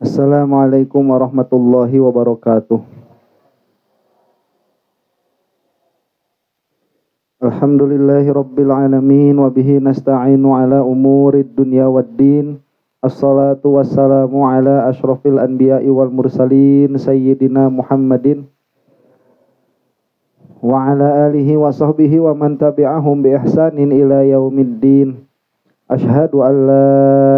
Assalamualaikum warahmatullahi wabarakatuh. Alhamdulillahi rabbil alamin wa bihi nasta'inu ala umurid dunya waddin. Assalatu wassalamu ala asyrafil anbiya'i wal mursalin sayyidina Muhammadin wa ala alihi wa sahbihi wa man tabi'ahum bi ihsanin ila yaumiddin. Asyhadu an la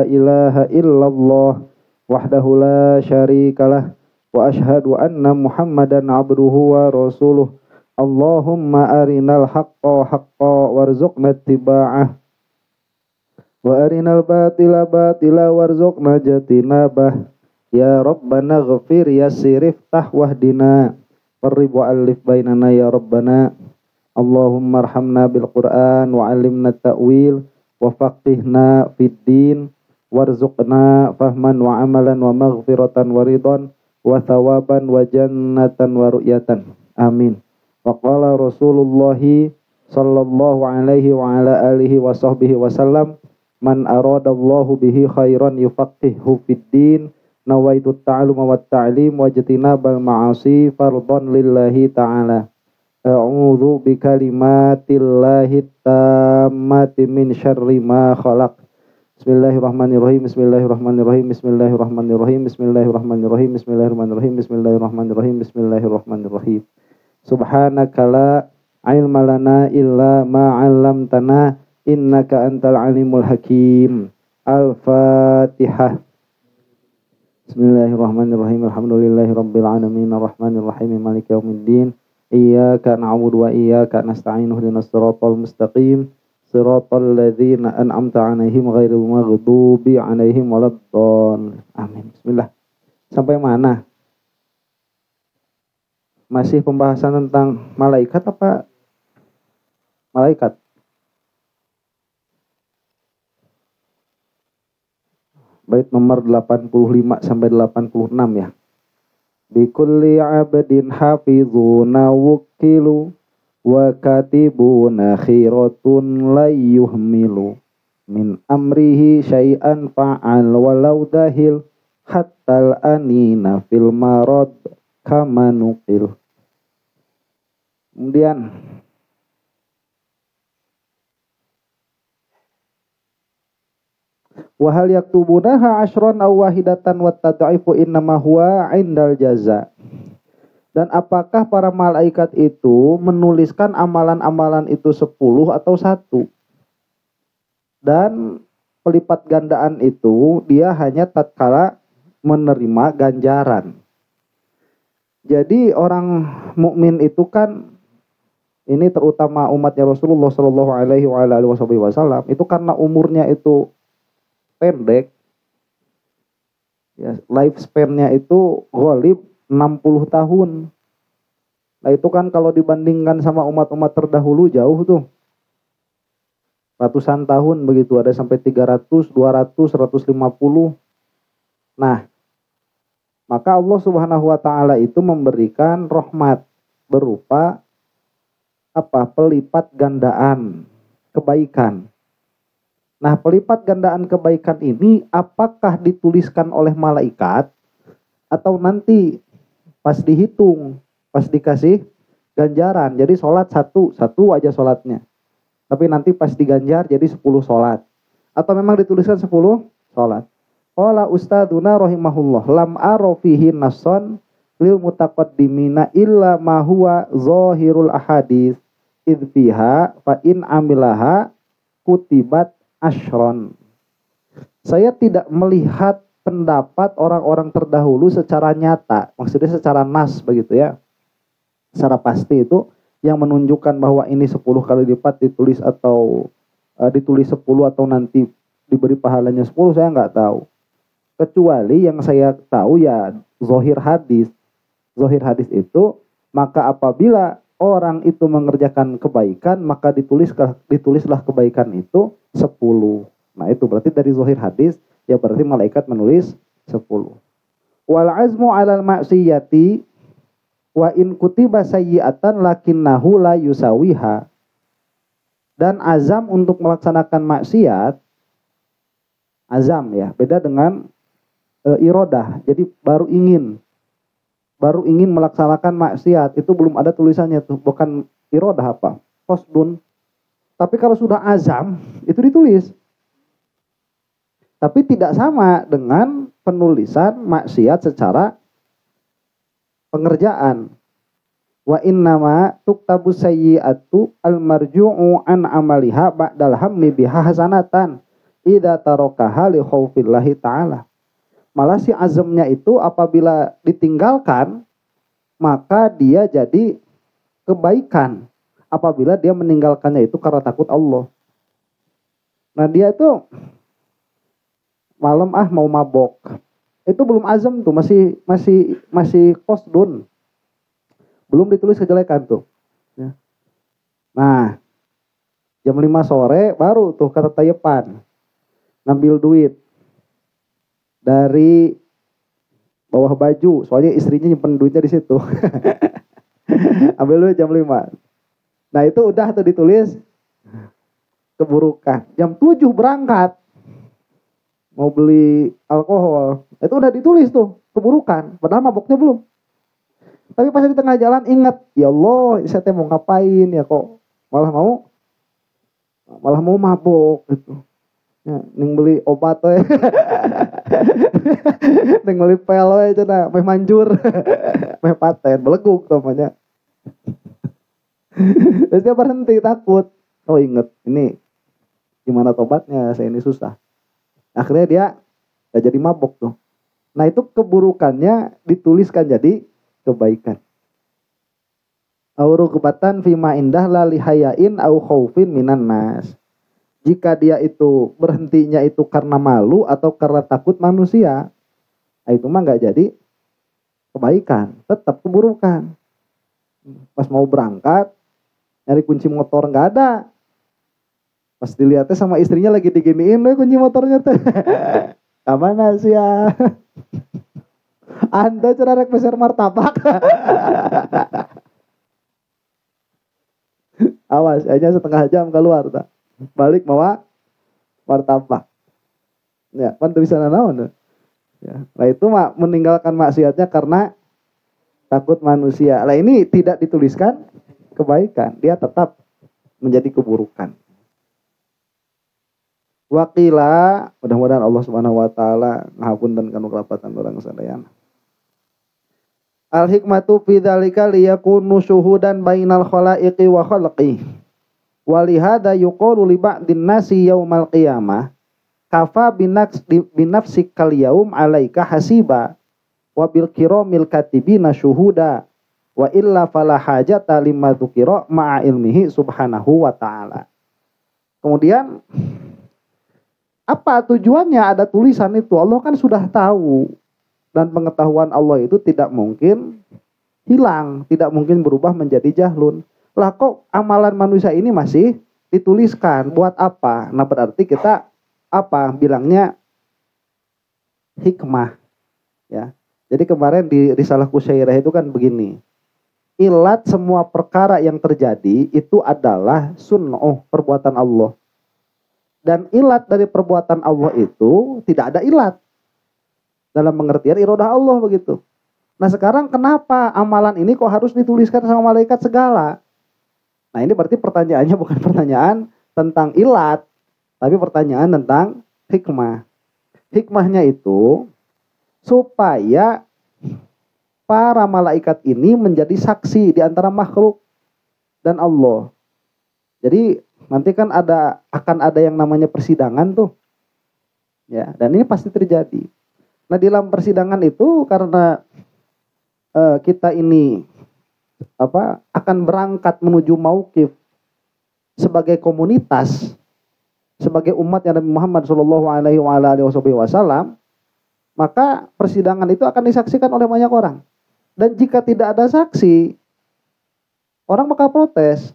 ilaha illallah wahdahu la syarikalah wa asyhadu anna Muhammadan abduhu wa rasuluh. Allahumma arinal haqqa haqqa warzuqna ittiba'ah wa arinal batila batila warzuqna jatinabah. Ya Rabbana ghafir yassir iftah wahdina qarrib wa'alif bainana ya Rabbana. Allahumma arhamna bil Qur'an wa 'allimna ta'wil wa faqihna fid din warzuqna fahman wa amalan wa maghfiratan wa ridhan wa thawaban wa jannatan wa ru'yatan. Amin. Wa qala Rasulullah sallallahu alaihi wa ala alihi wa sahbihi wasallam, man aradallahu bihi khairan yufaqihu fid din, nawaitu ta'alluma wat ta'lim wa jatinabal ma'asi fardhan lillahi ta'ala. A'udzu bi kalimatillahi tammati min syarri ma khalaq. Bismillahirrahmanirrahim. Bismillahirrahmanirrahim. Bismillahirrahmanirrahim. Bismillahirrahmanirrahim. Bismillahirrahmanirrahim. Bismillahirrahmanirrahim. Bismillahirrahmanirrahim. Subhanaka la ilma lana illa ma 'allamtana innaka antal alimul hakim. Al-Fatihah. Bismillahirrahmanirrahim. Alhamdulillahi rabbil alamin arrahmanir rahim maliki yaumiddin. Iyyaka na'budu wa iyyaka nasta'in ihdinas siratal mustaqim siratal ladzina an'amta 'alaihim ghairil maghdubi 'alaihim waladdallin. Amin. Bismillah. Sampai mana? Masih pembahasan tentang malaikat apa? Malaikat. Bait nomor 85 sampai 86 ya. Bikulli 'abdin hafizuna wukilu wa katibuna khiratun la yuhmilu min amrihi syai'an fa'al walau dahil hattal anina fil marad kama nuqil. Kemudian wa hal yaktubunaha asyran aw wahidatan wat tad'ifu innama huwa 'indal jaza. Dan apakah para malaikat itu menuliskan amalan-amalan itu 10 atau 1? Dan pelipat gandaan itu dia hanya tatkala menerima ganjaran. Jadi orang mukmin itu kan, ini terutama umatnya Rasulullah Shallallahu Alaihi Wasallam, itu karena umurnya itu pendek, ya, lifespan-nya itu ghalib 60 tahun. Nah itu kan kalau dibandingkan sama umat-umat terdahulu jauh tuh. Ratusan tahun begitu, ada sampai 300, 200, 150. Nah, maka Allah Subhanahu wa taala itu memberikan rahmat berupa apa? Pelipat gandaan kebaikan. Nah, pelipat gandaan kebaikan ini apakah dituliskan oleh malaikat atau nanti pas dihitung, pas dikasih ganjaran. Jadi sholat satu aja sholatnya. Tapi nanti pas diganjar jadi 10 sholat. Atau memang dituliskan 10 sholat. Qala ustaduna rahimahullah lam ara fihi nassan lil mutaqaddimina illa ma huwa zahirul ahadits id fiha fa in amilaha kutibat asyron. Saya tidak melihat pendapat orang-orang terdahulu secara nyata, maksudnya secara nas begitu ya. Secara pasti itu yang menunjukkan bahwa ini 10 kali lipat ditulis atau ditulis 10 atau nanti diberi pahalanya 10, saya nggak tahu. Kecuali yang saya tahu ya zahir hadis. Zahir hadis itu, maka apabila orang itu mengerjakan kebaikan, maka ditulislah kebaikan itu 10. Nah itu berarti dari zahir hadis, ya berarti malaikat menulis 10. Wal azmu 'alal ma'siyati wa in kutiba sayyi'atan lakinnahu la yusawiha. Dan azam untuk melaksanakan maksiat, azam ya, beda dengan irodah, jadi baru ingin melaksanakan maksiat, itu belum ada tulisannya tuh, bukan irodah apa, qasdun. Tapi kalau sudah azam itu ditulis. Tapi tidak sama dengan penulisan maksiat secara pengerjaan. Wa innama tuktabu sayyi'atu al-marju'u an amaliha ba'dal hammi biha hasanatan idza tarakaha li khaufillahi ta'ala. Malah si azamnya itu apabila ditinggalkan, maka dia jadi kebaikan. Apabila dia meninggalkannya itu karena takut Allah. Nah dia itu malam mau mabok. Itu belum azam tuh, masih qasdun. Belum ditulis kejelekan tuh. Ya. Nah, jam 5 sore baru tuh kata tayepan. Ngambil duit dari bawah baju, soalnya istrinya nyimpen duitnya di situ. Ambil duit jam 5. Nah, itu udah tuh ditulis keburukan. Jam 7 berangkat. Mau beli alkohol. Itu udah ditulis tuh keburukan, padahal maboknya belum. Tapi pas di tengah jalan ingat, ya Allah, saya mau ngapain ya kok malah mau mabok gitu. Ya, ning beli obat we. Ning beli pel we cenah, meh manjur. Meh paten, beleguk namanya. Terus dia berhenti takut. Oh inget, ini gimana tobatnya, saya ini susah. Akhirnya dia gak jadi mabok tuh. Nah itu keburukannya dituliskan jadi kebaikan. Auru kebatan fima indah lali hayain au khaufin minan nas. Jika dia itu berhentinya itu karena malu atau karena takut manusia, nah itu mah nggak jadi kebaikan, tetap keburukan. Pas mau berangkat, nyari kunci motor nggak ada. Pas dilihatnya sama istrinya lagi diginiin, kunci motornya teh. Kamana sih ya? Anda cerarek besar martabak. Awas, hanya setengah jam keluar tak. Balik bawa martabak. Ya, kan bisa nanaon. Ya. Nah itu meninggalkan maksiatnya karena takut manusia. Nah ini tidak dituliskan kebaikan, dia tetap menjadi keburukan. Wakila, mudah-mudahan Allah Subhanahu wa taala ngahapunten kanu kelapatan urang sadayana. Al hikmatu fi dzalika liyakunu syuhudan bainal khalaiqi wa khalqi. Walihada yuqalu li ba'din nasi yaumal qiyamah kafa binafsik kal yaum alaika hasiba wa bil kiramil katibina syuhuda wa illa fala hajata limma dzukira ma'a ilmihi subhanahu wa ta'ala. Kemudian apa tujuannya ada tulisan itu? Allah kan sudah tahu, dan pengetahuan Allah itu tidak mungkin hilang, tidak mungkin berubah menjadi jahlun. Lah kok amalan manusia ini masih dituliskan? Buat apa? Nah berarti kita apa? Bilangnya hikmah. Ya. Jadi kemarin di Risalah Qusyairah itu kan begini. Ilat semua perkara yang terjadi itu adalah sunnah, perbuatan Allah. Dan ilat dari perbuatan Allah itu tidak ada ilat. Dalam pengertian irodah Allah begitu. Nah sekarang kenapa amalan ini kok harus dituliskan sama malaikat segala? Nah ini berarti pertanyaannya bukan pertanyaan tentang ilat, tapi pertanyaan tentang hikmah. Hikmahnya itu supaya para malaikat ini menjadi saksi di antara makhluk dan Allah. Jadi nanti kan akan ada yang namanya persidangan tuh. Ya, dan ini pasti terjadi. Nah, di dalam persidangan itu karena kita ini akan berangkat menuju mauqif sebagai komunitas, sebagai umat Nabi Muhammad sallallahu alaihi wasallam, maka persidangan itu akan disaksikan oleh banyak orang. Dan jika tidak ada saksi, orang bakal protes.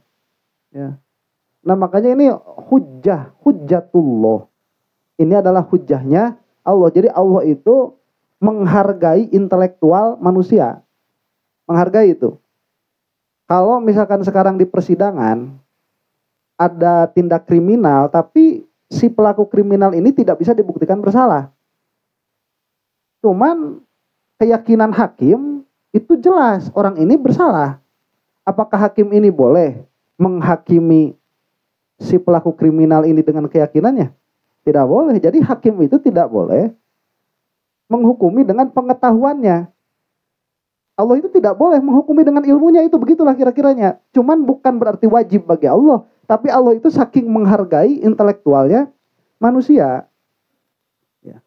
Ya. Nah, makanya ini hujjatullah. Ini adalah hujjahnya Allah. Jadi Allah itu menghargai intelektual manusia. Menghargai itu. Kalau misalkan sekarang di persidangan ada tindak kriminal, tapi si pelaku kriminal ini tidak bisa dibuktikan bersalah. Cuman keyakinan hakim itu jelas orang ini bersalah. Apakah hakim ini boleh menghakimi si pelaku kriminal ini dengan keyakinannya? Tidak boleh. Jadi hakim itu tidak boleh menghukumi dengan pengetahuannya. Allah itu tidak boleh menghukumi dengan ilmunya, itu begitulah kira-kiranya. Cuman bukan berarti wajib bagi Allah, tapi Allah itu saking menghargai intelektualnya manusia. Ya.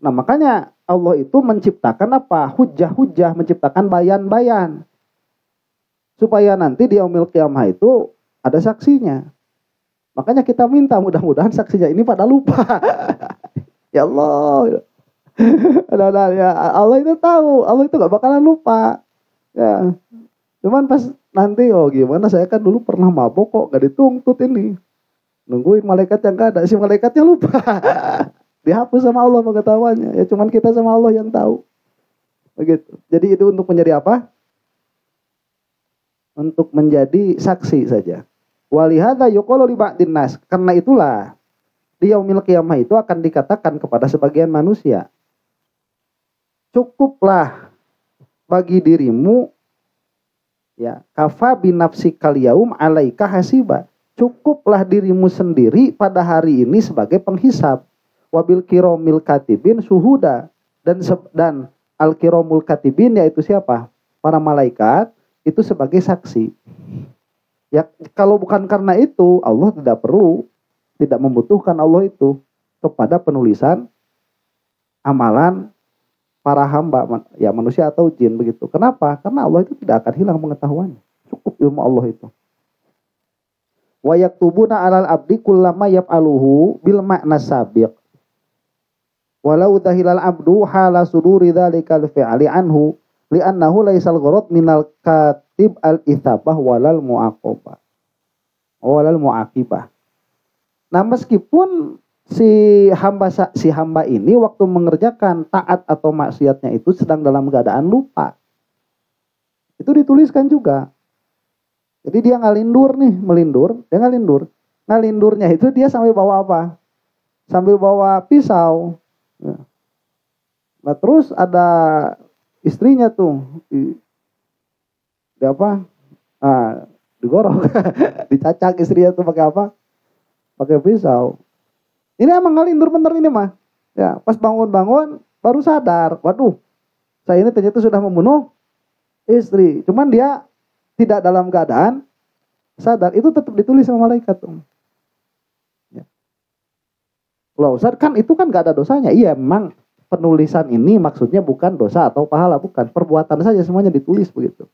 Nah makanya Allah itu menciptakan apa? Hujah-hujah, menciptakan bayan-bayan. Supaya nanti di yaumil qiyamah itu ada saksinya. Makanya kita minta mudah-mudahan saksinya ini pada lupa. Ya Allah. Ya, Allah itu tahu, Allah itu gak bakalan lupa. Ya. Cuman pas nanti gimana, saya kan dulu pernah mabok kok gak dituntut ini. Nungguin malaikat yang gak ada, si malaikatnya lupa. Dihapus sama Allah pengetahuannya. Ya cuman kita sama Allah yang tahu. Begitu. Jadi itu untuk menjadi apa? Untuk menjadi saksi saja. Walihada yuqalu li ba'din nas. Karena itulah di yaumil qiyamah itu akan dikatakan kepada sebagian manusia, cukuplah bagi dirimu ya kafa binafsi kalyaum alaika hasiba. Cukuplah dirimu sendiri pada hari ini sebagai penghisab. Wabil kiromil katibin suhuda, dan al kiromul katibin yaitu siapa? Para malaikat itu sebagai saksi. Ya kalau bukan karena itu Allah tidak membutuhkan Allah itu kepada penulisan amalan para hamba, ya manusia atau jin begitu. Kenapa? Karena Allah itu tidak akan hilang pengetahuannya. Cukup ilmu Allah itu. Wa yaktubuna 'alal abdi kullama yaf'aluhu bil ma'na sabiq. Walau dahilal abdu hala suduri dzalikal fi'li anhu li'annahu laisal gharad minal katib al-itsabah walal mu'aqabah. Walal mu'aqibah. Nah, meskipun si hamba ini waktu mengerjakan taat atau maksiatnya itu sedang dalam keadaan lupa, itu dituliskan juga. Jadi dia melindur, dia ngalindurnya itu dia sambil bawa apa? Sambil bawa pisau. Nah terus ada istrinya tuh digorok, dicacak istrinya tuh pakai apa? Pakai pisau. Ini emang ngalindur bener ini mah. Ya, pas bangun-bangun baru sadar, waduh, saya ini ternyata sudah membunuh istri. Cuman dia tidak dalam keadaan sadar. Itu tetap ditulis sama malaikat tuh. Ya. Loh, Ustaz, kan itu kan gak ada dosanya. Iya, memang penulisan ini maksudnya bukan dosa atau pahala, bukan. Perbuatan saja semuanya ditulis begitu.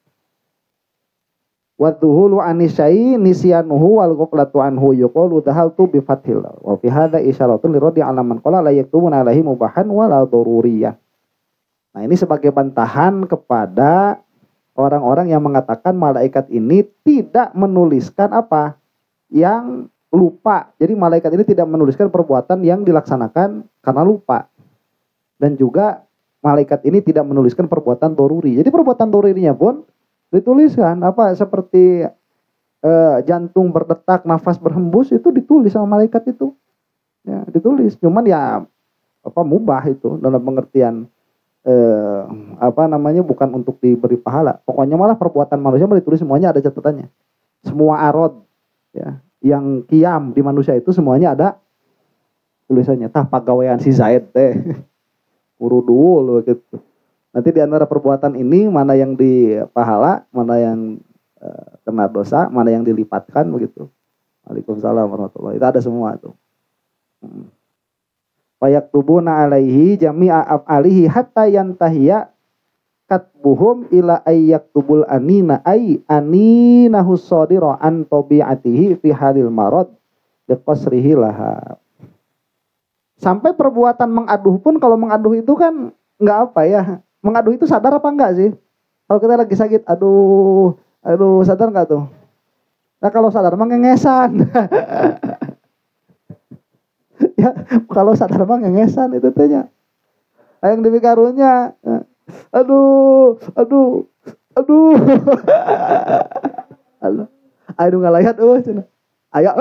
Wadduhulu anisai nisyanuhu wal ghaflatu anhu yuqalu dahaltu bi fathil wa fi hadza isyaratun liradi alaman qala la yaktubuna alaihi mubahan wala daruriyah. Nah, ini sebagai bantahan kepada orang-orang yang mengatakan malaikat ini tidak menuliskan apa yang lupa. Jadi malaikat ini tidak menuliskan perbuatan yang dilaksanakan karena lupa. Dan juga malaikat ini tidak menuliskan perbuatan doruri. Jadi perbuatan dorurinya pun dituliskan apa seperti jantung berdetak, nafas berhembus itu ditulis sama malaikat itu. Ya, ditulis. Cuman ya mubah itu dalam pengertian bukan untuk diberi pahala. Pokoknya malah perbuatan manusia ditulis semuanya, ada catatannya. Semua arod ya yang kiam di manusia itu semuanya ada tulisannya. Tah pagawean si Zaid teh. Urudul gitu. Nanti di antara perbuatan ini mana yang dipahala, mana yang kena dosa, mana yang dilipatkan begitu. Waalaikumsalam warahmatullahi. Itu ada semua itu. Fayaktubuna alaihi jami'a af'alihi hatta yantahiya katbuhum ila ayyaktubul anina aninahu sadira an tabi'atihi fi halil marad biqasrihi laha. Sampai perbuatan mengaduh pun, kalau mengaduh itu kan enggak apa ya? Mengaduh itu sadar apa enggak sih? Kalau kita lagi sakit, aduh, sadar enggak tuh? Nah kalau sadar mah ngengesan. Ya, kalau sadar mah ngengesan itu tehnya. Yang dipikarunya, aduh. Aduh ngalayat cenah. Aya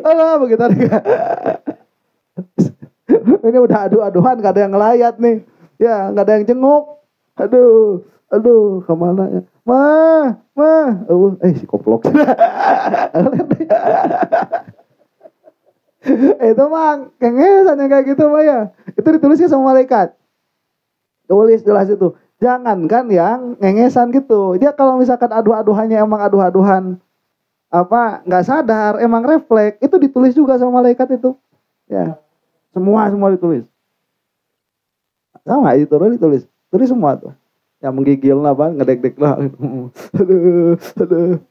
alah begitu. Ini udah adu-aduhan, gak ada yang ngelayat nih. Ya, gak ada yang jenguk. Aduh, kemana ya? Si koplok. Itu mah kengesan yang kayak gitu mah ya. Itu ditulisnya sama malaikat. Tulis jelas itu. Jangankan yang ngengesan gitu. Dia kalau misalkan aduh-aduhannya emang aduh-aduhan apa nggak sadar, emang refleks, itu ditulis juga sama malaikat itu. Ya. Semua ditulis. Sama itu ditulis. Tulis semua tuh. Yang menggigil lah, Bang, ngedek-dek lah. Aduh.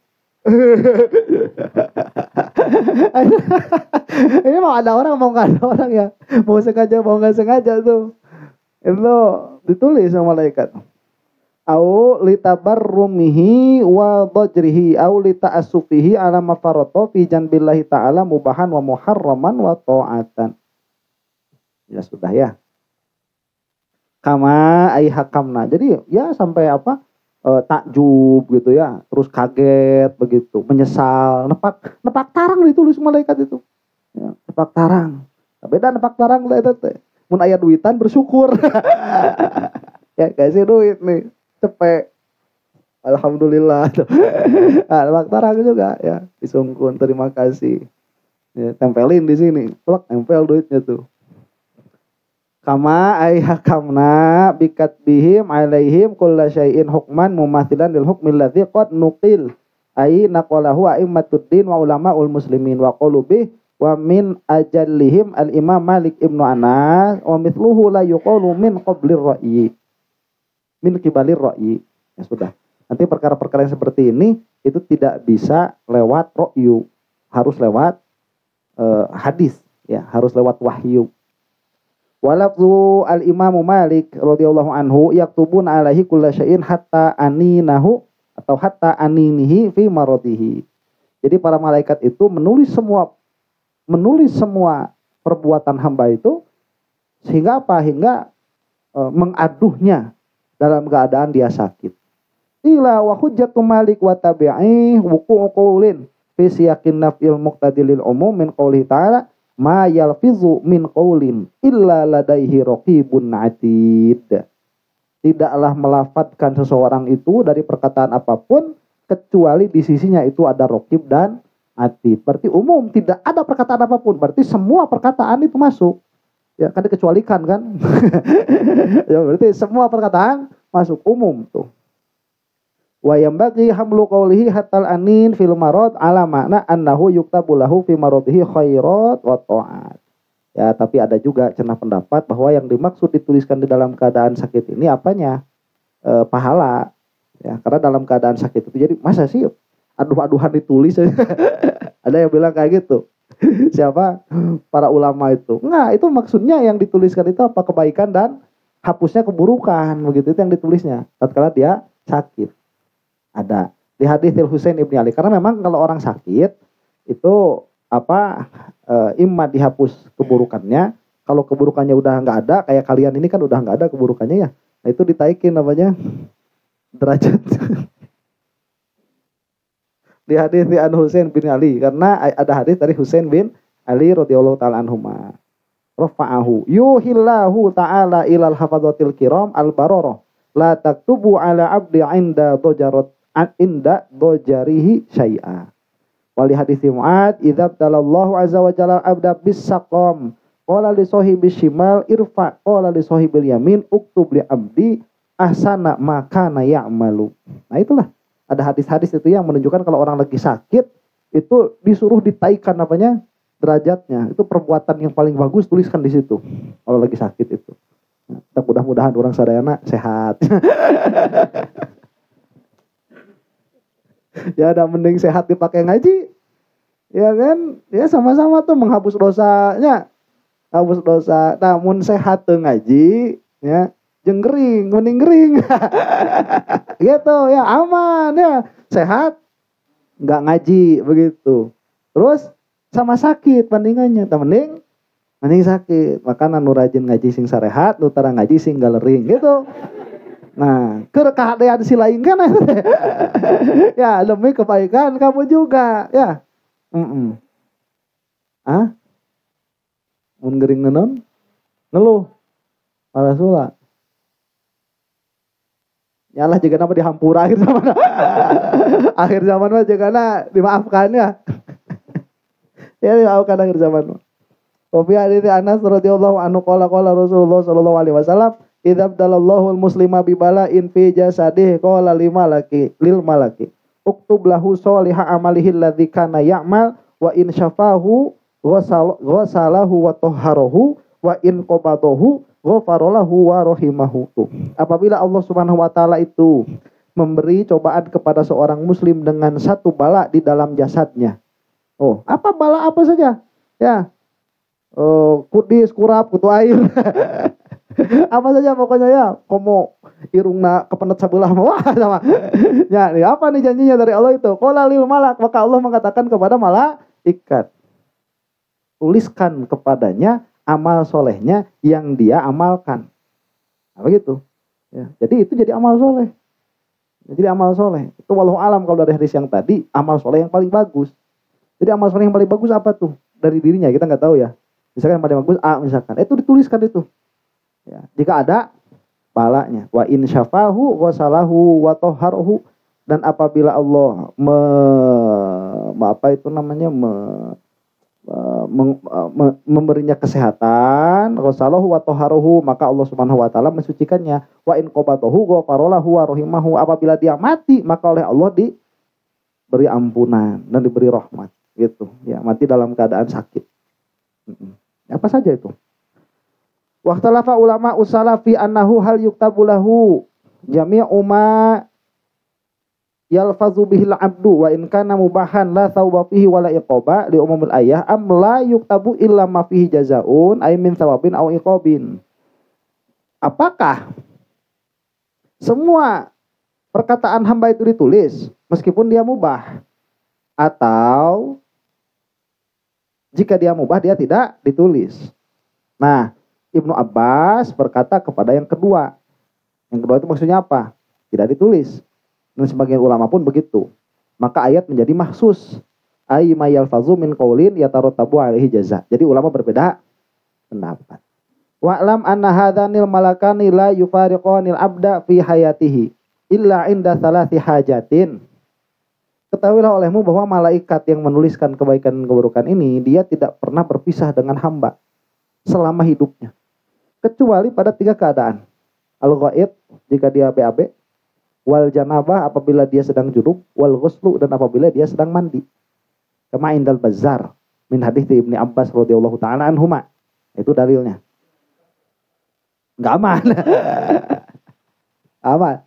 Ini mau ada orang mau nggak ada orang ya, mau sengaja mau nggak sengaja tuh itu ditulis sama malaikat. Au litabarrumihi wa dajrihi au lita'assufihi ala mafarata fi janbillahi ta'ala mubahan wa muharraman wa ta'atan. Ya sudah ya. Kama ai hakamna. Jadi ya sampai apa? Takjub gitu ya, terus kaget begitu, menyesal, nepak tarang ditulis malaikat itu. Ya, nepak tarang. Beda nepak tarang lah itu teh. Mun aya duitan bersyukur. Ya kasih duit nih, cepet. Alhamdulillah. Nah, nepak tarang juga ya, disungkun terima kasih. Ya, tempelin di sini, plak tempel duitnya tuh. Kama ay hakamna bikat bihim alaihim kulla syai'in hukman mumathilan lil hukmil ladzi qad nuqil ay naqalahu a'immatuddin wa ulama'ul muslimin wa qalu bih wa min ajallihim al imam Malik ibnu Anas wa mithluhu la yuqalu min qablir ra'yi min kibalir ra'yi. Ya sudah. Nanti perkara-perkara yang seperti ini itu tidak bisa lewat ra'yu, harus lewat hadis ya, harus lewat wahyu. Walafzu al-Imam Malik radhiyallahu anhu yaktubun alaihi kulla syai'in hatta aninahu atau hatta aninihi fi maradihi. Jadi para malaikat itu menulis semua perbuatan hamba itu sehingga apa? Hingga mengaduhnya dalam keadaan dia sakit. Ila wa hujjatu Malik wa tabi'i wuqu'u qaulin fi siyaqin naf'il muqtadilil umum min qoulihi ta'ala ma yalfizu min qaulin illa ladaihi raqibun atid. Tidaklah melafadzkan seseorang itu dari perkataan apapun kecuali di sisinya itu ada raqib dan atid. Berarti umum, tidak ada perkataan apapun, berarti semua perkataan itu masuk. Ya kan dikecualikan kan? Ya berarti semua perkataan masuk umum tuh. Wa yambaghi hamlu qawlihi hatal anin fil marad ala makna annahu yuktabu lahu fi maradihi khairat wa ta'at. Ya, tapi ada juga cenah pendapat bahwa yang dimaksud dituliskan di dalam keadaan sakit ini apanya? Pahala. Ya, karena dalam keadaan sakit itu jadi masa sih aduh-aduhan ditulis. Ada yang bilang kayak gitu. Siapa? Para ulama itu. Enggak, itu maksudnya yang dituliskan itu apa? Kebaikan dan hapusnya keburukan, begitu itu yang ditulisnya tatkala dia sakit. Ada di hadis Husain ibn Ali, karena memang kalau orang sakit itu apa imma dihapus keburukannya, kalau keburukannya udah nggak ada kayak kalian ini kan udah nggak ada keburukannya ya, nah itu ditaikin namanya derajat. Di hadis an Husain bin Ali, karena ada hadis dari Husain bin Ali radhiyallahu taala anhuma rafa'ahu yuhillahu ta'ala ilal hafadzatil kiram al bararah la taktubu ala abdi inda dojarihi syai'a. Wali hadis Mu'ad idza btalallahu azza wa jalla abda bisaqam qala li sahibi shimal irfa qala li sahibil yamin uktub li abdi ahsana ma kana ya'malu. Nah itulah ada hadis-hadis itu yang menunjukkan kalau orang lagi sakit itu disuruh ditaikan apanya derajatnya. Itu perbuatan yang paling bagus tuliskan di situ kalau lagi sakit itu. Nah, mudah-mudahan orang sadayana sehat. Ya ada mending sehat dipakai ngaji. Ya kan? Ya sama-sama tuh menghapus dosanya. Hapus dosa. Namun sehat tuh ngaji, ya, jeung gering, mending gering. Gitu ya, aman ya. Sehat enggak ngaji begitu. Terus sama sakit bandingannya, mending sakit. Maka nu rajin ngaji sing sarehat, nu tara ngaji sing galering gitu. Nah, keadaan si lain kan ya demi kebaikan kamu juga ya. Mun gering nanon Ngeluh. Malah sula. Nyalah juga nama dihampura akhir zaman. Akhir zaman mah juga dimaafkan ya. Ya dimaafkan akhir zaman. Wa fi hadits Anas radhiyallahu anhu qala Rasulullah sallallahu alaihi wasallam idza bdalallahu al-muslima bi bala'in fi jasadih qala lil malaki uktub lahu sholihah amalihi alladzi kana ya'mal wa in syafahu ghasalahu wa tahharahu wa in qabadahu ghafaralahu wa rahimahu. Apabila Allah Subhanahu wa taala itu memberi cobaan kepada seorang muslim dengan satu bala di dalam jasadnya. Oh, apa bala apa saja? Ya. Kudis, kurap, kutu air. Apa saja pokoknya ya. Komo irungna kepenet sabelah wah sama. Ya, apa nih janjinya dari Allah itu? Qala lil malak, maka Allah mengatakan kepada malaikat, tuliskan kepadanya amal solehnya yang dia amalkan. Nah, begitu. Ya, jadi itu jadi amal soleh. Jadi amal soleh. Itu wallahu alam kalau dari hadis yang tadi, amal soleh yang paling bagus. Jadi amal soleh yang paling bagus apa tuh? Dari dirinya kita nggak tahu ya. Misalkan yang paling bagus A misalkan. Itu dituliskan itu. Ya, jika ada balanya. Wa in syafahu wa salahu wa toharuhu. Dan apabila Allah memberinya kesehatan, wasalahu wa toharuhu, maka Allah Subhanahu wa taala mensucikannya. Wa in qabatahu ghafarolahu wa rahimahu, apabila dia mati maka oleh Allah diberi ampunan dan diberi rahmat gitu. Ya, mati dalam keadaan sakit. Apa saja itu? Waqtalafa ulama usalafi annahu hal yuktabu lahu jami'u ma yalfazu bihil abdu wa in kana mubahan la thawba fihi wala iqaba li umumil ayah am la yuktabu illa ma fihi jazaun ay min thawabin aw iqabin. Apakah semua perkataan hamba itu ditulis meskipun dia mubah, atau jika dia mubah dia tidak ditulis? Nah, Ibnu Abbas berkata kepada yang kedua. Yang kedua itu maksudnya apa? Tidak ditulis. Dan sebagian ulama pun begitu. Maka ayat menjadi mahsus. Ay ma yalfazu min qaulin yatarattabu alaihi jaza. Jadi ulama berbeda pendapat. Wa'lam anna hadhanil malakani la yufariqanil abda fi hayatihi illa inda thalathi hajatin. Ketahuilah olehmu bahwa malaikat yang menuliskan kebaikan dan keburukan ini, dia tidak pernah berpisah dengan hamba selama hidupnya, kecuali pada 3 keadaan. Al-ghaid, jika dia BAB, wal janabah, apabila dia sedang junub, wal ghuslu, dan apabila dia sedang mandi. Kama indal Bazzar min hadits Ibnu Abbas radhiyallahu taala anhuma. Itu dalilnya. Enggak aman. Aman.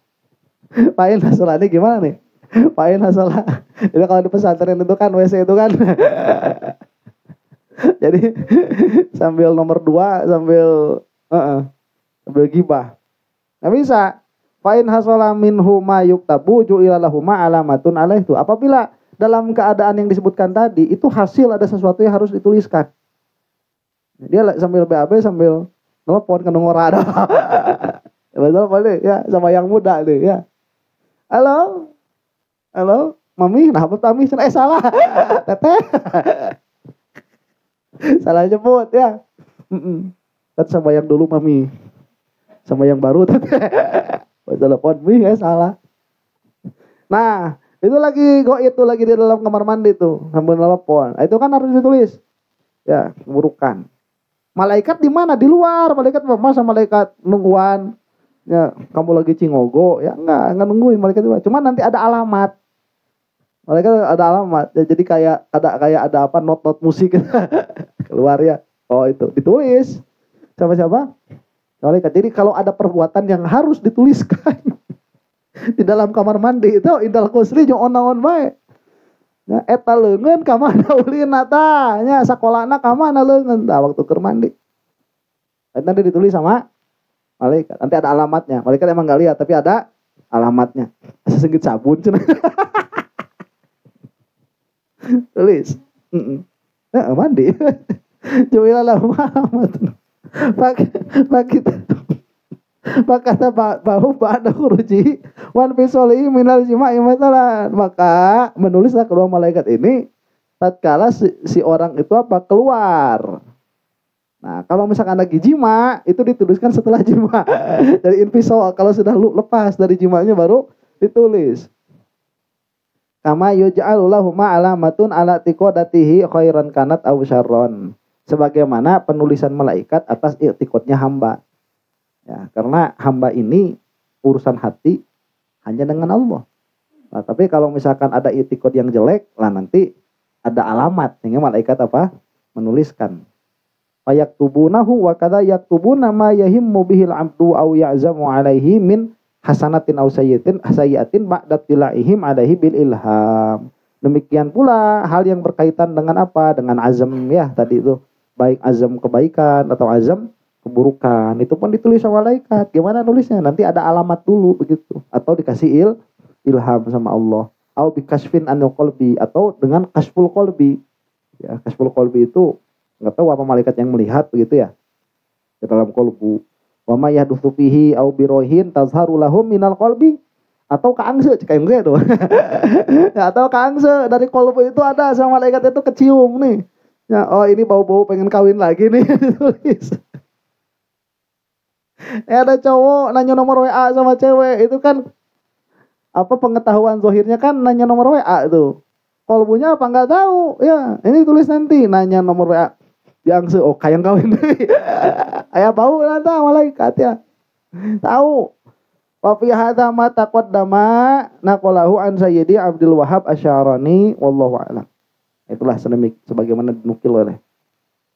Pain hasolannya gimana nih? Pain hasolah. Itu kalau di pesantren itu kan WC itu kan. Jadi sambil nomor 2 sambil gibah. Nggak bisa. Fa'in hasola minhu ma yuktabu ju'ila lahu ma alamatun alaih itu. Apabila dalam keadaan yang disebutkan tadi itu hasil ada sesuatu yang harus dituliskan. Dia sambil BAB sambil telepon ke nomor ada. Betul boleh ya, sama yang muda nih ya. Halo. Halo, Mami, nah apa Mami? Salah. Teteh. Salah nyebut ya. Kan sama yang dulu Mami. Sama yang baru Teteh. Telepon Mi ya salah. Nah, itu lagi di dalam kamar mandi tuh sambil telepon. Itu kan harus ditulis. Ya, keburukan. Malaikat di mana? Di luar. Malaikat masa malaikat nungguan. Ya, kamu lagi cingogo, ya enggak nungguin malaikat itu. Cuma nanti ada alamat. Malaikat ada alamat. Ya, jadi kayak ada apa not musik keluar ya. Oh, itu ditulis. Siapa? Malaikat. Jadi kalau ada perbuatan yang harus dituliskan di dalam kamar mandi itu indal kusri jeung onaon bae. Ya, eta leungeun ka mana ulina tah? Nya sakolana ka mana leungeun tah waktu keur mandi. Nanti ditulis sama malaikat. Nanti ada alamatnya. Malaikat emang enggak lihat tapi ada alamatnya. Asa senggit sabun cenah. Tulis. Nah, mandi. Juwilah alamat. Kata bahu ba'da khuruji wan fisoli minal jima'i masalan. Maka menulislah kedua malaikat ini tatkala si orang itu keluar. Nah, kalau misalkan lagi jima, itu dituliskan setelah jima. Dari invisol, kalau sudah lepas dari jimanya baru ditulis. Kama yuj'alu lahuma alamatun ala tiqodatihi khairan kanat aw syarron. Sebagaimana penulisan malaikat atas i'tiqadnya hamba. Ya, karena hamba ini urusan hati hanya dengan Allah. Nah, tapi kalau misalkan ada i'tiqad yang jelek, lah nanti ada alamat sehingga malaikat apa? Menuliskan. Fayaktubunahu wa kadza yaktubuna ma yahimmu bihil 'abdu aw ya'zamu 'alaihi min hasanatin aw sayyi'atin ba'da tilaihim 'alaihi bil ilham. Demikian pula hal yang berkaitan dengan apa? Dengan azam ya tadi itu, baik azam kebaikan atau azam keburukan. Itu pun ditulis sama malaikat. Gimana nulisnya? Nanti ada alamat dulu begitu atau dikasih ilham sama Allah. Au bikasfin anil qalbi atau dengan kasful qalbi. Ya, kasful qalbi itu nggak tahu apa malaikat yang melihat begitu ya ke dalam kolbu. Wa ma yahdutsu fihi au birohin tazharu lahum minal qalbi atau kaangse cek gue tuh. Atau kaangse dari kolbu itu ada sama malaikat itu kecium nih. Ya, oh ini bau-bau pengen kawin lagi nih ditulis. Ada cowok nanya nomor WA sama cewek itu kan apa pengetahuan zahirnya kan nanya nomor WA tuh. Kolbunya apa nggak tahu ya. Ini tulis nanti nanya nomor WA. Yang kayang kawin. Ayah bau nanti malaikat ya. Tahu. Wa fi hadza ma taqaddama naqalahu an Sayyidi Abdul Wahhab Asy'arani wallahu a'lam. Itulah sebagaimana dinukil oleh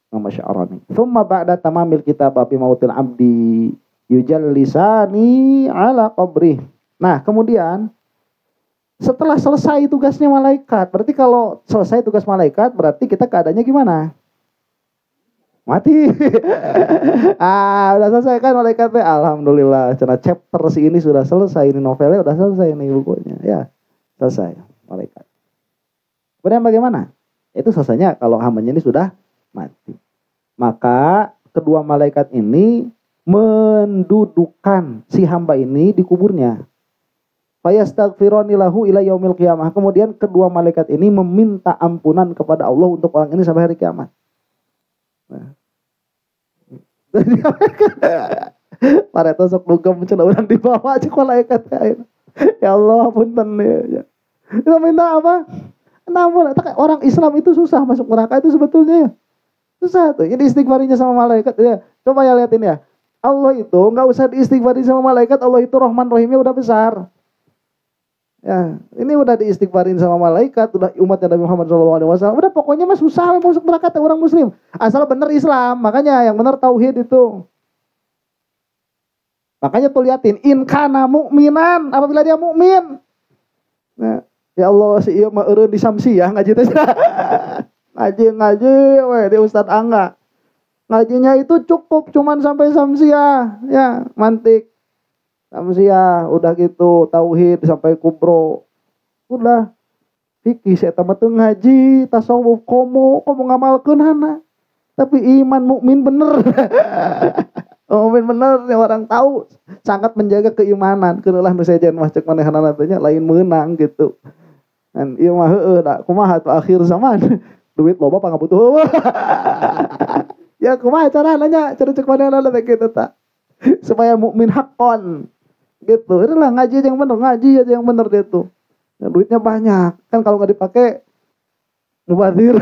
Imam Asy'arani. Tsumma ba'da tamamil kitab bi mautil abdi yujallisani ala qabri. Nah, kemudian setelah selesai tugasnya malaikat, berarti kalau selesai tugas malaikat berarti kita keadaannya gimana? Mati. Udah selesai kan malaikatnya. Alhamdulillah. Karena chapter si ini sudah selesai. Ini novelnya udah selesai nih bukunya. Ya, selesai malaikat. Kemudian bagaimana? Itu selesainya kalau hambanya ini sudah mati. Maka kedua malaikat ini mendudukan si hamba ini di kuburnya. Fayastaghfirani lahu ila yaumil qiyamah. Kemudian kedua malaikat ini meminta ampunan kepada Allah untuk orang ini sampai hari kiamat. Pareto sok dugem cenah urang dibawa cek malaikat kain. Ya Allah punten ya. Kita minta apa? Namun orang Islam itu susah masuk neraka itu sebetulnya ya. Susah tuh. Ini istighfarinya sama malaikat ya. Coba ya lihatin ya. Allah itu enggak usah diistighfari sama malaikat, Allah itu Rahman Rahimnya udah besar. Ya, ini udah diistighfarin sama malaikat, udah umatnya Nabi Muhammad SAW. Udah pokoknya mah susah masuk neraka orang muslim. Asal bener Islam, makanya yang bener tauhid itu. Makanya tuh liatin, in kana mu'minan, apabila dia mukmin. Nah, ya Allah si ieu mah eureun di Samsi ya ngaji teh. Ngaji we di Ustaz Angga. Ngajinya itu cukup cuman sampai Samsiah, ya, mantik. Samsiah udah gitu tauhid sampai kubro. Udah fikih saya tamat ngaji tasawuf komo ngamalkeun hana. Tapi iman mukmin bener. Mukmin bener yang orang tahu sangat menjaga keimanan. Keulah nu sejen mah cek manehanana teh lain meunang gitu. Dan ieu mah heueuh da kumaha tuh akhir zaman. Duit loba pangabutuh. Ya kumaha carana nya cara cek manehanana teh kitu ta. Supaya mukmin hakon. Gitu, itulah ngaji aja yang bener, ngaji aja yang bener dia tuh. Ya, duitnya banyak, kan kalau nggak dipakai mubazir.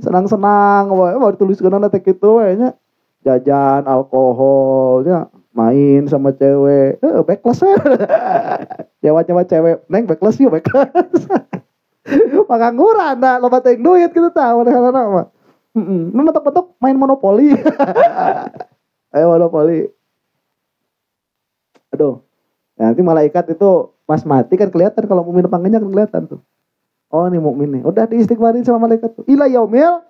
Senang-senang, mau dituliskan nanti gitu, kayaknya jajan, alkoholnya, main sama cewek, backless ya. Nyewa cewek, neng backless yuk backless. Pengangguran, nah lo bating duit gitu tahu, mana-mana. Memetok-metok main monopoli. Ayo monopoli. Aduh, nanti malaikat itu pas mati kan kelihatan kalau mukmin panggilnya kan kelihatan tuh. Oh ini mukmin nih, udah diistighfarin sama malaikat tuh. Ila yaumil,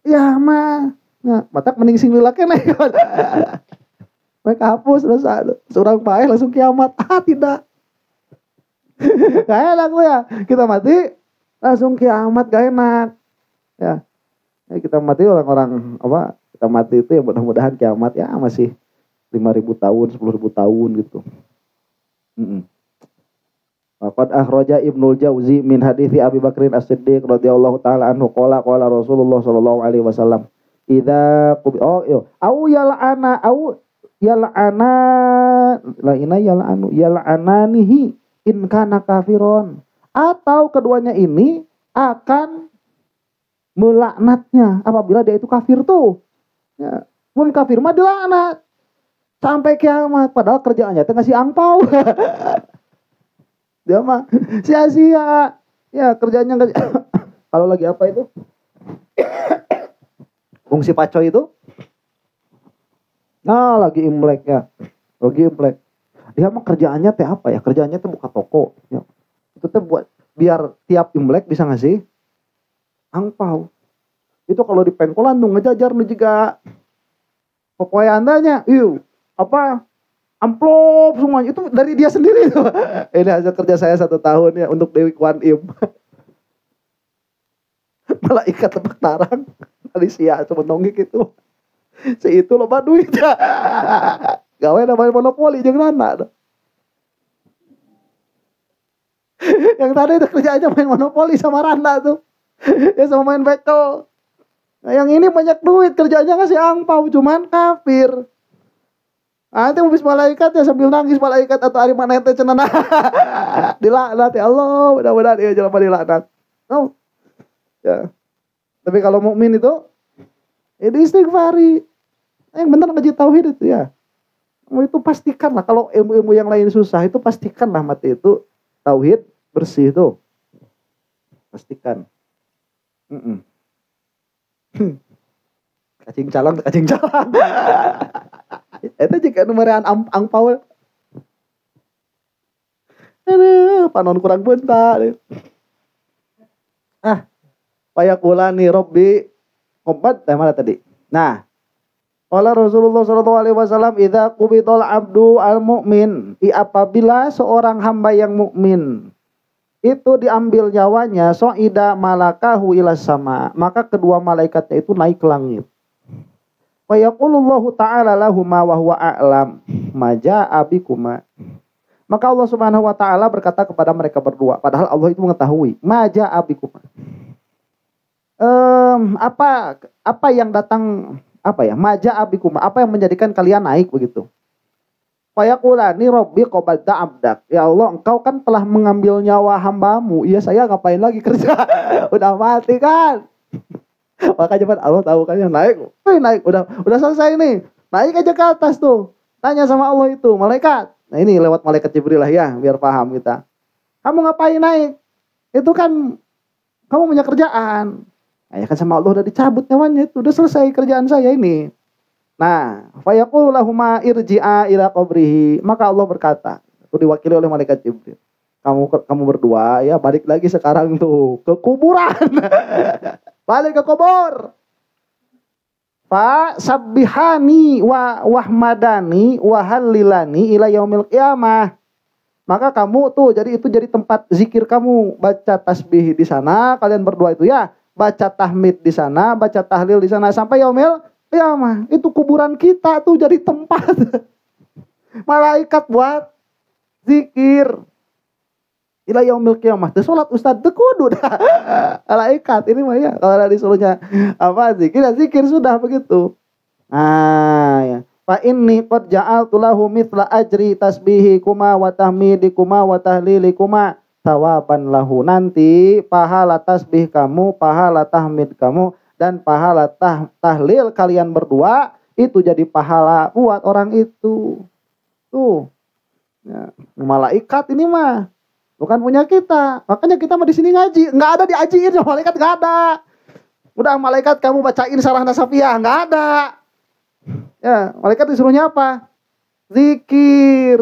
ya mah, nah, matak mending sing lilake nih. Mereka hapus terus seorang paeh langsung kiamat. Tidak. Gak enak gue ya, kita mati langsung kiamat gak enak. Ya, kita mati orang-orang apa? Kita mati itu ya mudah-mudahan kiamat ya masih 5.000 tahun, 10.000 tahun gitu. Qad akhraja Ibnul Jauzi min hadithi Abi Bakrin As-Siddiq radhiyallahu taala anhu qala Rasulullah sallallahu alaihi wasallam idza au yal'ana la ina yal'ananihi in kana kafiron, atau keduanya ini akan melaknatnya apabila dia itu kafir tuh. Ya, pun kafir mah dilaknat sampai kiamat, padahal kerjaannya teh ngasih angpau. Dia mah sia-sia. Ya, kerjanya nggak. Kalau lagi apa itu? Fungsi pacoy itu? Nah, lagi Imlek ya. Lagi Imlek. Dia mah kerjaannya teh apa ya? Kerjaannya teh buka toko. Ya. Itu teh buat biar tiap Imlek bisa ngasih angpau. Itu kalau di pengkolan tuh ngejajar nu juga. Pokoknya andanya, apa? Amplop semuanya itu dari dia sendiri tuh. Ini hasil kerja saya 1 tahun ya untuk Dewi Kwan Im. Malaikat tebak tarang. Alicia cuma nonggik itu. Si itu loba duit ya. Gawe namanya monopoli jeung nana. Yang tadi itu kerjaannya main monopoli sama Randa tuh. Ya sama main bekel. Nah, yang ini banyak duit, kerjanya ngasih angpau, cuman kafir. Nanti habis malaikat ya sambil nangis malaikat atau hari mana ente cenana. Dilaknat ya Allah, mudah-mudahan dia jelema dilaknat. Oh. Ya. Tapi kalau mukmin itu istighfari. Yang benar ngaji tauhid itu ya. Itu pastikanlah kalau ilmu-ilmu yang lain susah itu pastikanlah mati itu tauhid bersih itu. Pastikan. Kacing calon. Itu jika numeran angpau. Aduh, panon kurang bentar. Payakulani Robbi kompat mana tadi? Nah, qala Rasulullah sallallahu alaihi wasallam idza qubital abdu al-mu'min, apabila seorang hamba yang mukmin itu diambil nyawanya, so'ida malakahu ilas sama, maka kedua malaikatnya itu naik ke langit. Wa yaqulullahu ta'ala lahuma wa huwa a'lam maja'a bikuma. Maka Allah Subhanahu wa taala berkata kepada mereka berdua, padahal Allah itu mengetahui, maja'a bikuma. Apa yang datang, apa ya? Maja'a bikuma, apa yang menjadikan kalian naik begitu? Fa yaqulani rabbi qabadta abdak. Ya Allah, engkau kan telah mengambil nyawa hambamu. Iya, saya ngapain lagi kerja? Udah mati kan? Makanya kan Allah tahu kan yang naik. Naik udah selesai nih. Naik aja ke atas tuh. Tanya sama Allah itu, malaikat. Nah, ini lewat malaikat Jibril lah ya, biar paham kita. Kamu ngapain naik? Itu kan kamu punya kerjaan. Nah, ya kan sama Allah udah dicabut nyawanya itu, udah selesai kerjaan saya ini. Nah, fa yaqulu lahumma irji'a ila qabrihi. Maka Allah berkata, itu diwakili oleh malaikat Jibril. Kamu berdua ya balik lagi sekarang tuh ke kuburan. Balik ke kubur. Fa sabbihani wa wahmadani wa hallilani ila yaumil qiyamah. Maka kamu tuh jadi tempat zikir kamu, baca tasbih di sana kalian berdua itu ya, baca tahmid di sana, baca tahlil di sana sampai yaumil qiyamah. Itu kuburan kita tuh jadi tempat malaikat buat zikir. Ila yaumil qiyamah. Teu salat ustaz teu kudu dah. Malaikat ini mah ya kalau disuruhnya apa zikir sudah begitu. Nah, ya. Fa inni qad ja'altu lahu mithla ajri tasbihikuma wa tahmidikuma wa tahlilikuma thawaban lahu. Nanti pahala tasbih kamu, pahala tahmid kamu dan pahala tahlil kalian berdua itu jadi pahala buat orang itu. Tuh. Ya, malaikat ini mah bukan punya kita. Makanya kita mah di sini ngaji. Enggak ada diajiin sama malaikat, enggak ada. Udah malaikat kamu bacain sarah nasafiyah, enggak ada. Ya, malaikat disuruhnya apa? Zikir,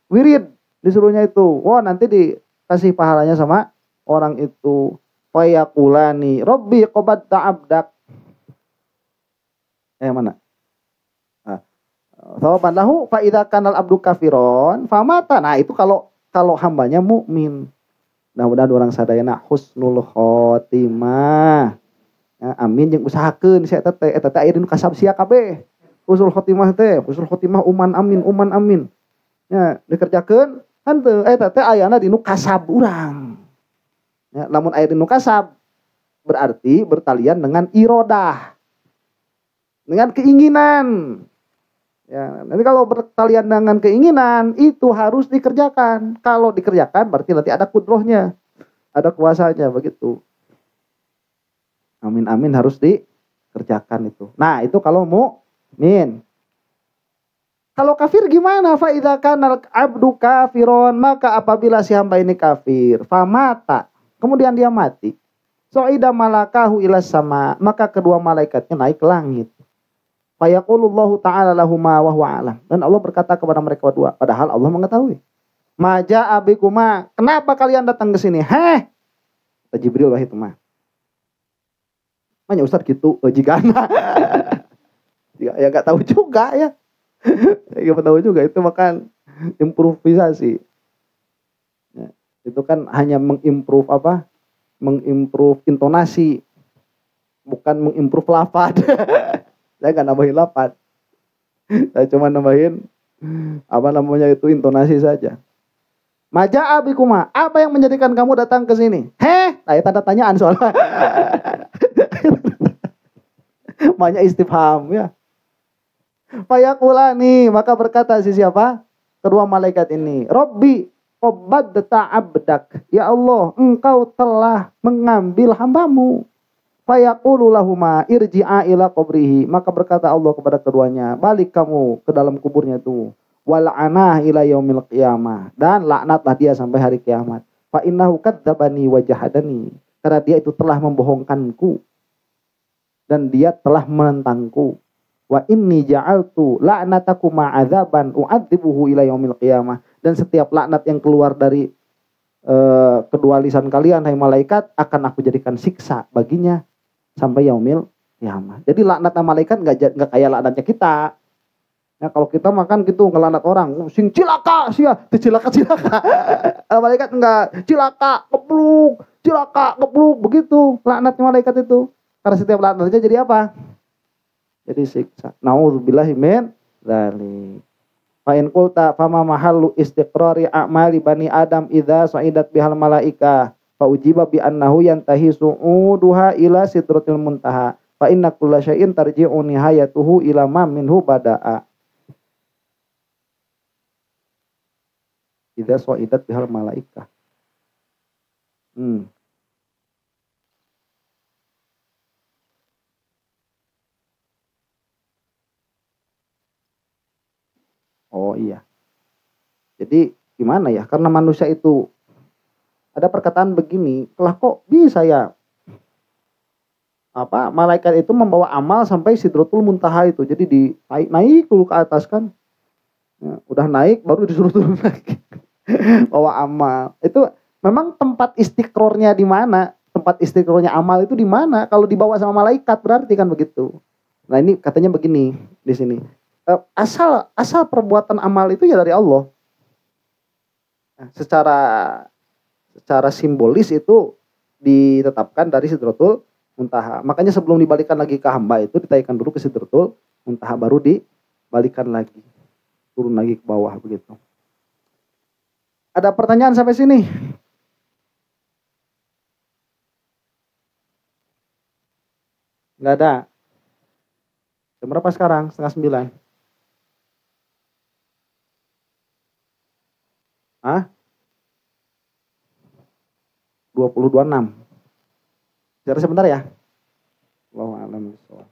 wirid disuruhnya itu. Wah, nanti dikasih pahalanya sama orang itu. Fa yaqulani rabbi qabadta abdak. Mana? Thawaban lahu fa idza kanal abdu kafiron famata. Nah, itu kalau hambanya mukmin. Nah, mudah orang sadayana husnul khotimah. Ya, amin jeung usahakeun sia eta aya dinu kasab sia kabeh. Husnul khotimah teh, husnul khotimah uman amin. Ya, dikerjakeun Henteu eta teh ayana dinu kasab urang. Ya, lamun aya dinu kasab berarti bertalian dengan irodah. Dengan keinginan. Ya, nanti kalau bertalian dengan keinginan itu harus dikerjakan. Kalau dikerjakan berarti nanti ada kudrohnya, ada kuasanya begitu. Amin amin harus dikerjakan itu. Nah itu kalau mukmin. Kalau kafir gimana? Fa idza kana abdu kafiron, maka apabila si hamba ini kafir, famata, kemudian dia mati. So'ida malakahu ila sama, maka kedua malaikatnya naik ke langit. Fayaqulullahu ta'ala lahuma wa huwa alam. Dan Allah berkata kepada mereka berdua, padahal Allah mengetahui. Maja abikuma, kenapa kalian datang ke sini? Heh. Kata Jibril lah itu mah. Manya Ustaz gitu, jigana. Ya enggak tahu juga ya. Enggak tahu juga itu makan improvisasi. Ya, itu kan hanya mengimprove apa? Mengimprove intonasi, bukan mengimprove lafaz. Saya nggak nambahin lafaz, saya cuma nambahin apa namanya itu intonasi saja. Maja abikuma, apa yang menjadikan kamu datang ke sini? Heh, nah tanda tanyaan soalnya. Banyak istifham ya. Fayaqulani, maka berkata si siapa? Kedua malaikat ini, Robbi qabbadta abdak, ya Allah, engkau telah mengambil hambamu. Fayaqulu lahuma irji'a ila qabrihi, maka berkata Allah kepada keduanya, balik kamu ke dalam kuburnya itu. Wal'anah ila yaumil qiyamah, dan laknatlah dia sampai hari kiamat. Fa innahu kadzdzabani wa jahadani, karena dia itu telah membohongkanku dan dia telah menentangku. Wa inni ja'altu la'natakuma 'adzaban u'adzibuhu ila yaumil qiyamah, dan setiap laknat yang keluar dari kedua lisan kalian hai malaikat akan aku jadikan siksa baginya sampai yaumil qiyamah. Jadi laknatnya malaikat enggak kayak laknatnya kita. Ya kalau kita makan gitu ngelaknat orang, sing cilaka sia, cilaka. Malaikat enggak, cilaka, kebluk begitu laknatnya malaikat itu. Karena setiap laknatnya jadi apa? Jadi siksa. Nauzubillahi min dzalik. Fa in qulta fama mahallu istiqrari a'mali bani Adam idza sa'idat bihal malaika fa ujiba bi annahu yantahi su'uduha ila sidratil muntaha fa inna kulla syai'in tarji'u nihayatuhu ila ma minhu bada'a. Idza sa'idat bihal malaika. Oh iya. Jadi gimana ya? Karena manusia itu ada perkataan begini, lah kok bisa ya? Apa malaikat itu membawa amal sampai Sidratul Muntaha itu. Jadi naik dulu ke atas kan. Ya, udah naik baru disuruh turun lagi. Bawa amal. Itu memang tempat istiqrornya di mana? Tempat istiqrornya amal itu di mana? Kalau dibawa sama malaikat berarti kan begitu. Nah, ini katanya begini di sini. Asal perbuatan amal itu ya dari Allah. Nah, secara simbolis itu ditetapkan dari Sidratul Muntaha. Makanya sebelum dibalikan lagi ke hamba itu ditaikkan dulu ke Sidratul Muntaha, baru dibalikan lagi, turun lagi ke bawah begitu. Ada pertanyaan sampai sini? Nggak ada. Jam berapa sekarang? 8:30. Hah? 20.26. Bicara sebentar ya. Allahu a'lam bishawab.